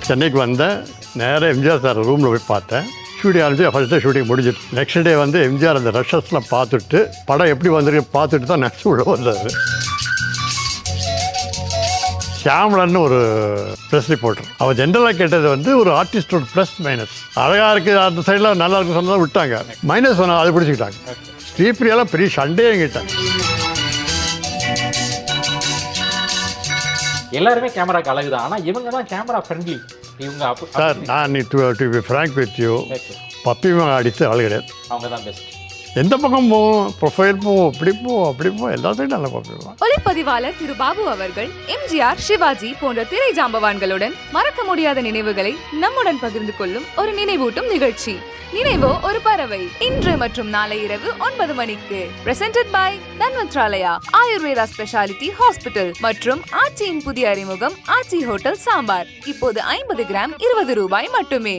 சென்னைக்கு வந்தேன். நேராக எம்ஜிஆர் சார் ரூமில் போய் பார்த்தேன். ஷூட்டிங் ஆரம்பிச்சு ஃபர்ஸ்ட் டே ஷூட்டிங் முடிஞ்சிட்டு நெக்ஸ்ட் டே வந்து எம்ஜிஆர் அந்த ரஷஸ்லாம் பார்த்துட்டு படம் எப்படி வந்திருக்கு பார்த்துட்டு தான் நெக்ஸ்ட் உள்ள வந்தார். ஷியாமலன்னு ஒரு ப்ரெஸ் ரிப்போர்ட்டர். அவள் ஜென்ரலாக கேட்டது வந்து ஒரு ஆர்டிஸ்டோட ப்ளஸ் மைனஸ். அழகாக இருக்குது அந்த சைடில் நல்லா இருக்குன்னு சொன்னால் விட்டாங்க. மைனஸ் சொன்னால் அதை பிடிச்சிக்கிட்டாங்க. ஸ்ரீபிரியாலாம் பெரிய சண்டையே எங்கிட்டாங்க. எல்லாருமே கேமராக்கு அழகுதான், ஆனால் இவங்க தான் கேமரா ஃப்ரெண்ட்லி. இவங்க சார் நான் to be frank with you, பப்பிமா அடித்து ஆள் கிடையாது. அவங்க தான் பெஸ்ட். எந்த பக்கம் போவோம், ப்ரொஃபைல் போவோம், அப்படி போவோம், எல்லாத்தையும் நல்லா பார்ப்போம். ஒளிப்பதிவாளர் திரு பாபு அவர்கள் எம்ஜிஆர், சிவாஜி போன்ற திரை ஜாம்பவான்களுடன் மறக்க முடியாத நினைவுகளை நம்முடன் பகிர்ந்து கொள்ளும் ஒரு நினைவூட்டும் நிகழ்ச்சி நினைவோ ஒரு பறவை. இன்று மற்றும் நாளை இரவு 9 மணிக்கு. Presented by Dhanvantralaya Ayurveda speciality hospital மற்றும் ஆச்சியின் புதிய அறிமுகம் ஆச்சி ஹோட்டல் சாம்பார். இப்போது 50 கிராம் 20 ரூபாய் மட்டுமே.